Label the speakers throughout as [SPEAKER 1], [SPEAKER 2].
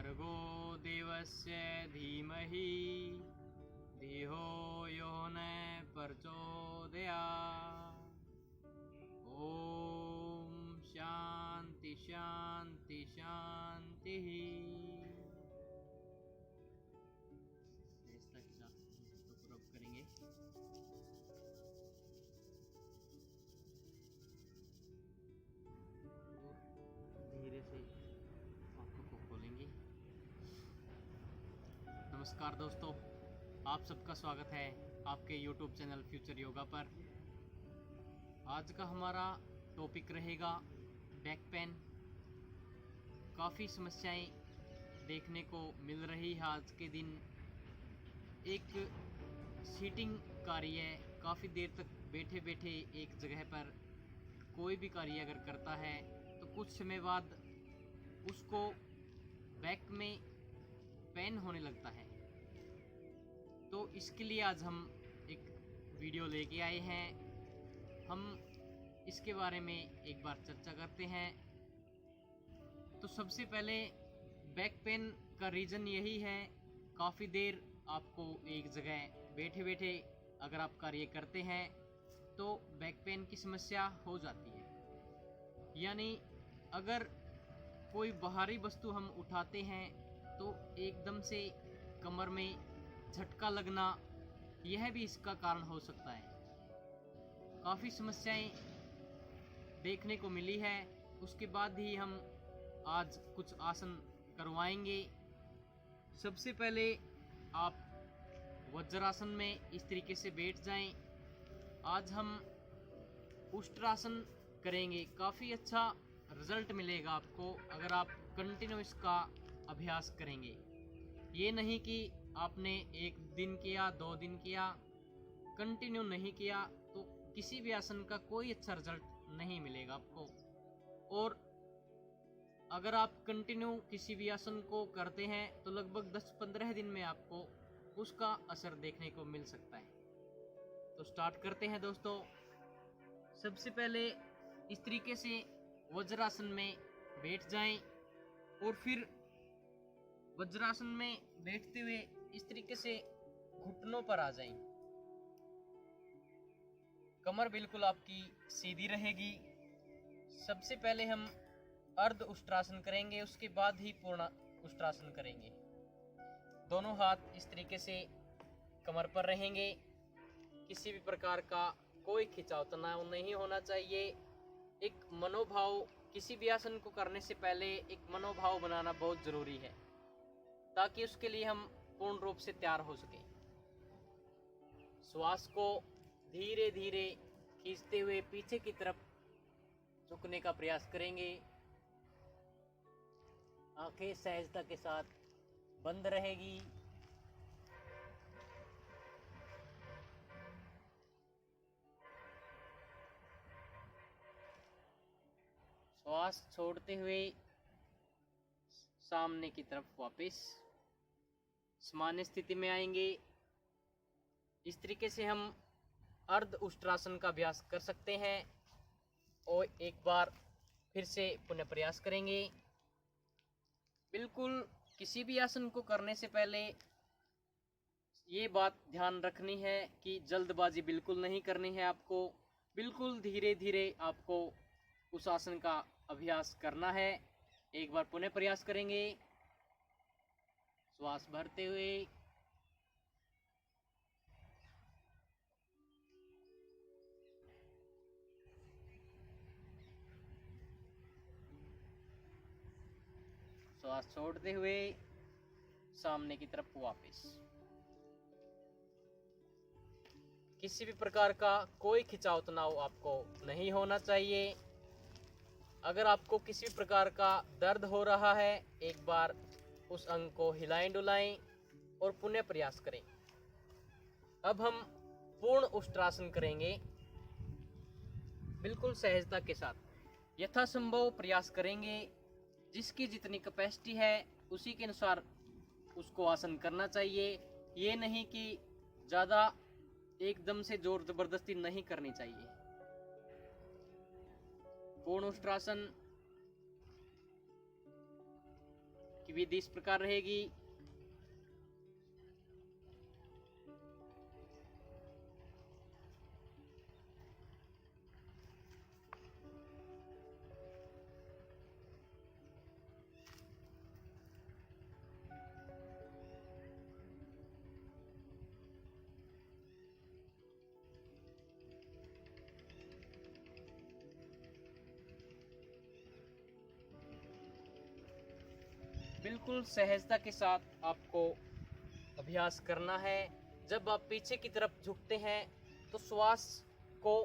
[SPEAKER 1] भर्गो देवस्य धीमहि धियो यो न प्रचोदयात्। ओम शांति शांति शांति। ऐसा के साथ तो प्रयोग करेंगे। और धीरे से आंखों को खोलेंगे। नमस्कार दोस्तों, आप सबका स्वागत है आपके YouTube चैनल फ्यूचर योगा पर। आज का हमारा टॉपिक रहेगा बैक पेन। काफ़ी समस्याएं देखने को मिल रही है आज के दिन। एक सीटिंग कार्य, काफ़ी देर तक बैठे बैठे एक जगह पर कोई भी कार्य अगर करता है तो कुछ समय बाद उसको बैक में पेन होने लगता है। तो इसके लिए आज हम एक वीडियो लेके आए हैं। हम इसके बारे में एक बार चर्चा करते हैं। तो सबसे पहले बैक पेन का रीज़न यही है, काफ़ी देर आपको एक जगह बैठे बैठे अगर आप कार्य करते हैं तो बैक पेन की समस्या हो जाती है। यानी अगर कोई बाहरी वस्तु हम उठाते हैं तो एकदम से कमर में झटका लगना, यह भी इसका कारण हो सकता है। काफ़ी समस्याएं देखने को मिली है। उसके बाद ही हम आज कुछ आसन करवाएंगे। सबसे पहले आप वज्रासन में इस तरीके से बैठ जाएं। आज हम उष्ट्रासन करेंगे। काफ़ी अच्छा रिजल्ट मिलेगा आपको अगर आप कंटिन्यू इसका अभ्यास करेंगे। ये नहीं कि आपने एक दिन किया, 2 दिन किया, कंटिन्यू नहीं किया तो किसी भी आसन का कोई अच्छा रिजल्ट नहीं मिलेगा आपको। और अगर आप कंटिन्यू किसी भी आसन को करते हैं तो लगभग 10-15 दिन में आपको उसका असर देखने को मिल सकता है। तो स्टार्ट करते हैं दोस्तों। सबसे पहले इस तरीके से वज्रासन में बैठ जाएं और फिर वज्रासन में बैठते हुए इस तरीके से घुटनों पर आ जाएं। कमर बिल्कुल आपकी सीधी रहेगी। सबसे पहले हम अर्ध उष्ट्रासन करेंगे, उसके बाद ही पूर्ण उष्ट्रासन करेंगे। दोनों हाथ इस तरीके से कमर पर रहेंगे। किसी भी प्रकार का कोई खिंचाव तनाव नहीं होना चाहिए। एक मनोभाव, किसी भी आसन को करने से पहले एक मनोभाव बनाना बहुत ज़रूरी है ताकि उसके लिए हम पूर्ण रूप से तैयार हो सकें। श्वास को धीरे धीरे खींचते हुए पीछे की तरफ झुकने का प्रयास करेंगे। आंखें सहजता के साथ बंद रहेगी। श्वास छोड़ते हुए सामने की तरफ वापस सामान्य स्थिति में आएंगे। इस तरीके से हम अर्ध उष्ट्रासन का अभ्यास कर सकते हैं। और एक बार फिर से पुनः प्रयास करेंगे। बिल्कुल किसी भी आसन को करने से पहले ये बात ध्यान रखनी है कि जल्दबाजी बिल्कुल नहीं करनी है आपको। बिल्कुल धीरे धीरे आपको उस आसन का अभ्यास करना है। एक बार पुनः प्रयास करेंगे। श्वास भरते हुए श्वास छोड़ते हुए सामने की तरफ वापस। किसी भी प्रकार का कोई खिंचाव तनाव आपको नहीं होना चाहिए। अगर आपको किसी भी प्रकार का दर्द हो रहा है, एक बार उस अंग को हिलाएं डुलाएं और पुनः प्रयास करें। अब हम पूर्ण उष्ट्रासन करेंगे। बिल्कुल सहजता के साथ यथासंभव प्रयास करेंगे। जिसकी जितनी कैपेसिटी है उसी के अनुसार उसको आसन करना चाहिए। ये नहीं कि ज़्यादा एकदम से जोर जबरदस्ती नहीं करनी चाहिए। पूर्ण उष्ट्रासन की विधि इस प्रकार रहेगी। बिल्कुल सहजता के साथ आपको अभ्यास करना है। जब आप पीछे की तरफ झुकते हैं तो श्वास को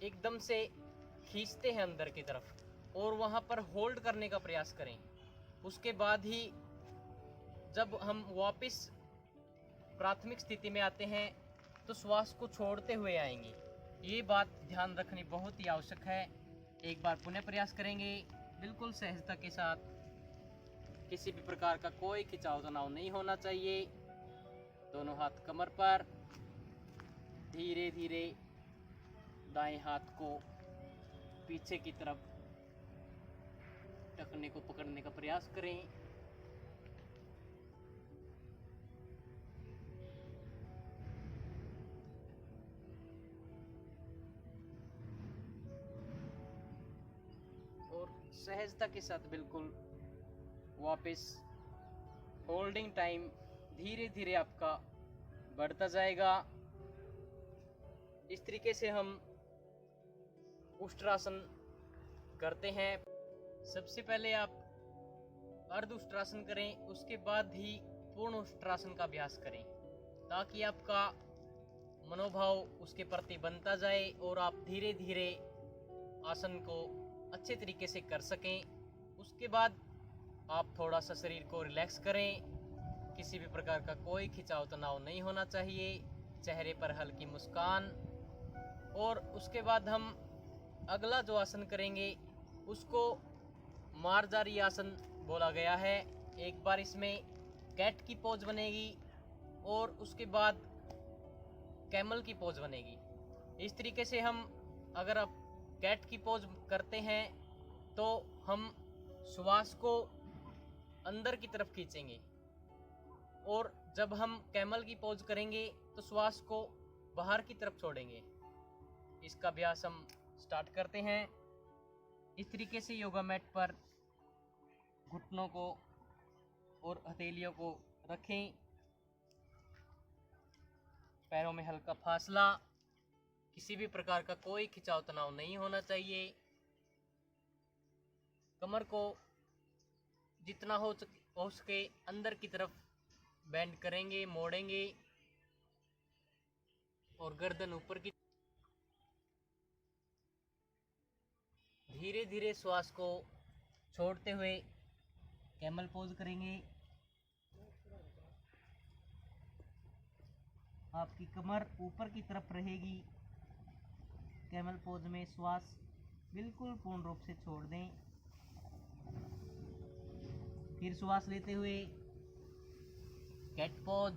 [SPEAKER 1] एकदम से खींचते हैं अंदर की तरफ और वहाँ पर होल्ड करने का प्रयास करें। उसके बाद ही जब हम वापस प्राथमिक स्थिति में आते हैं तो श्वास को छोड़ते हुए आएंगे। ये बात ध्यान रखनी बहुत ही आवश्यक है। एक बार पुनः प्रयास करेंगे बिल्कुल सहजता के साथ। किसी भी प्रकार का कोई खिंचाव तनाव नहीं होना चाहिए। दोनों हाथ कमर पर, धीरे धीरे दाएं हाथ को पीछे की तरफ टखने को पकड़ने का प्रयास करें। और सहजता के साथ बिल्कुल वापस होल्डिंग टाइम धीरे धीरे आपका बढ़ता जाएगा। इस तरीके से हम उष्ट्रासन करते हैं। सबसे पहले आप अर्ध उष्ट्रासन करें, उसके बाद ही पूर्ण उष्ट्रासन का अभ्यास करें, ताकि आपका मनोभाव उसके प्रति बनता जाए और आप धीरे धीरे आसन को अच्छे तरीके से कर सकें। उसके बाद आप थोड़ा सा शरीर को रिलैक्स करें। किसी भी प्रकार का कोई खिंचाव तनाव नहीं होना चाहिए। चेहरे पर हल्की मुस्कान। और उसके बाद हम अगला जो आसन करेंगे उसको मार्जारी आसन बोला गया है। एक बार इसमें कैट की पोज बनेगी और उसके बाद कैमल की पोज बनेगी। इस तरीके से हम अगर आप कैट की पोज करते हैं तो हम श्वास को अंदर की तरफ खींचेंगे और जब हम कैमल की पोज करेंगे तो श्वास को बाहर की तरफ छोड़ेंगे। इसका अभ्यास हम स्टार्ट करते हैं। इस तरीके से योगा मैट पर घुटनों को और हथेलियों को रखें। पैरों में हल्का फासला। किसी भी प्रकार का कोई खिंचाव तनाव नहीं होना चाहिए। कमर को जितना हो सके अंदर की तरफ बेंड करेंगे, मोड़ेंगे और गर्दन ऊपर की। धीरे धीरे श्वास को छोड़ते हुए कैमल पोज करेंगे। आपकी कमर ऊपर की तरफ रहेगी। कैमल पोज में श्वास बिल्कुल पूर्ण रूप से छोड़ दें। फिर श्वास लेते हुए कैट पोज।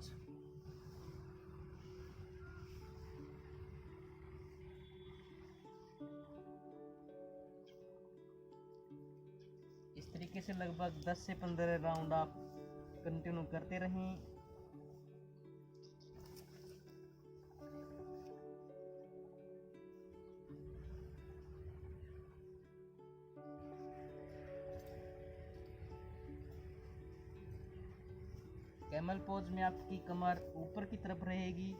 [SPEAKER 1] इस तरीके से लगभग 10 से 15 राउंड आप कंटिन्यू करते रहें। कैमल पोज में आपकी कमर ऊपर की तरफ रहेगी,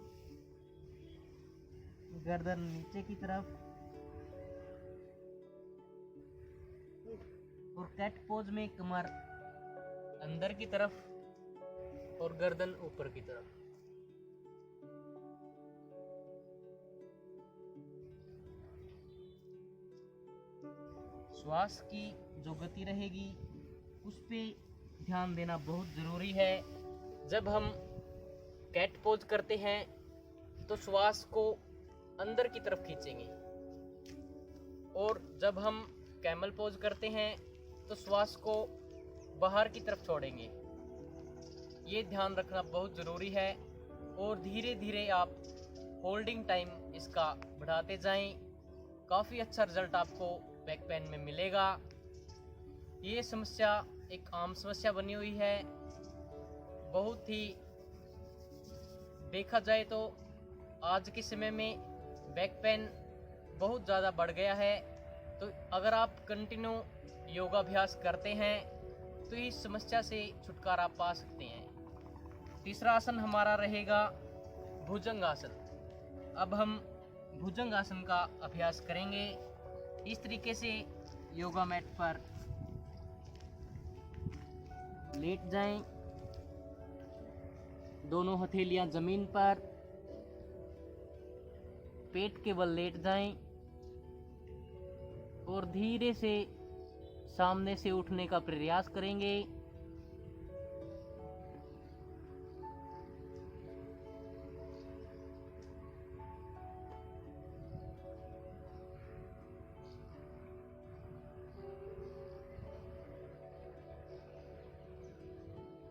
[SPEAKER 1] गर्दन नीचे की तरफ। और कैट पोज में कमर अंदर की तरफ और गर्दन ऊपर की तरफ। श्वास की जो गति रहेगी उस पे ध्यान देना बहुत ज़रूरी है। जब हम कैट पोज करते हैं तो श्वास को अंदर की तरफ खींचेंगे और जब हम कैमल पोज करते हैं तो श्वास को बाहर की तरफ छोड़ेंगे। ये ध्यान रखना बहुत ज़रूरी है और धीरे धीरे आप होल्डिंग टाइम इसका बढ़ाते जाएं। काफ़ी अच्छा रिजल्ट आपको बैक पेन में मिलेगा। ये समस्या एक आम समस्या बनी हुई है। बहुत ही देखा जाए तो आज के समय में बैक पेन बहुत ज़्यादा बढ़ गया है। तो अगर आप कंटिन्यू योगाभ्यास करते हैं तो इस समस्या से छुटकारा पा सकते हैं। तीसरा आसन हमारा रहेगा भुजंग आसन। अब हम भुजंग आसन का अभ्यास करेंगे। इस तरीके से योगा मैट पर लेट जाएं, दोनों हथेलियां जमीन पर, पेट के बल लेट जाएं और धीरे से सामने से उठने का प्रयास करेंगे।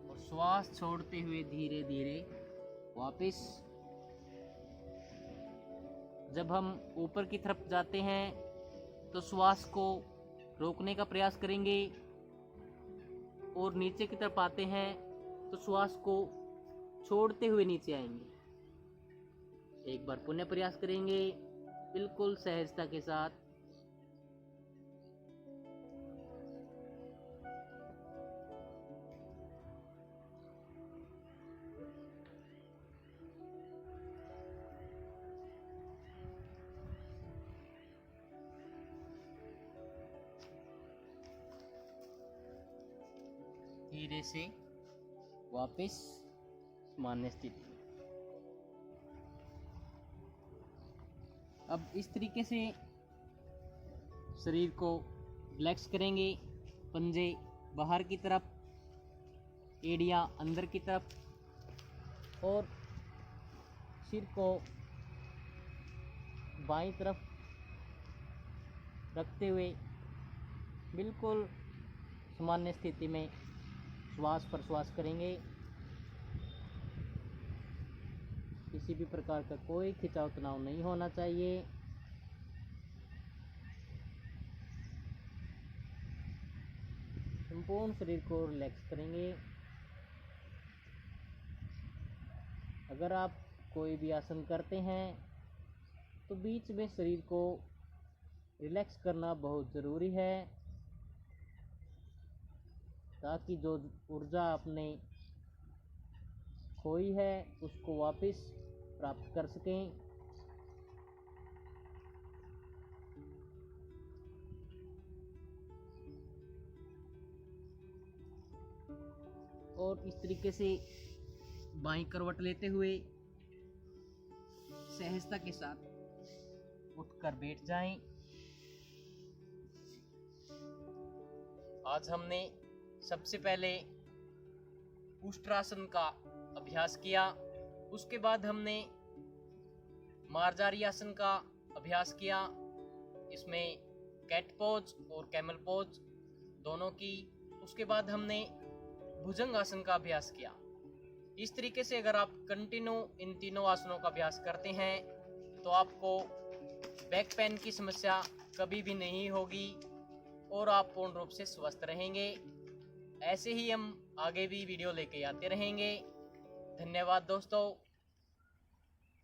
[SPEAKER 1] और श्वास छोड़ते हुए धीरे धीरे वापस। जब हम ऊपर की तरफ जाते हैं तो श्वास को रोकने का प्रयास करेंगे और नीचे की तरफ आते हैं तो श्वास को छोड़ते हुए नीचे आएंगे। एक बार पुनः प्रयास करेंगे बिल्कुल सहजता के साथ। धीरे से वापस सामान्य स्थिति। अब इस तरीके से शरीर को रिलैक्स करेंगे। पंजे बाहर की तरफ, एड़ियां अंदर की तरफ और सिर को बाईं तरफ रखते हुए बिल्कुल सामान्य स्थिति में श्वास प्रश्वास करेंगे। किसी भी प्रकार का कोई खिंचाव तनाव नहीं होना चाहिए। संपूर्ण शरीर को रिलैक्स करेंगे। अगर आप कोई भी आसन करते हैं तो बीच में शरीर को रिलैक्स करना बहुत ज़रूरी है, ताकि जो ऊर्जा आपने खोई है उसको वापस प्राप्त कर सकें। और इस तरीके से बाईं करवट लेते हुए सहजता के साथ उठकर बैठ जाएं। आज हमने सबसे पहले उष्ट्रासन का अभ्यास किया, उसके बाद हमने मार्जारी आसन का अभ्यास किया। इसमें कैट पोज और कैमल पोज दोनों की। उसके बाद हमने भुजंग आसन का अभ्यास किया। इस तरीके से अगर आप कंटिन्यू इन तीनों आसनों का अभ्यास करते हैं तो आपको बैक पेन की समस्या कभी भी नहीं होगी और आप पूर्ण रूप से स्वस्थ रहेंगे। ऐसे ही हम आगे भी वीडियो लेके आते रहेंगे। धन्यवाद दोस्तों।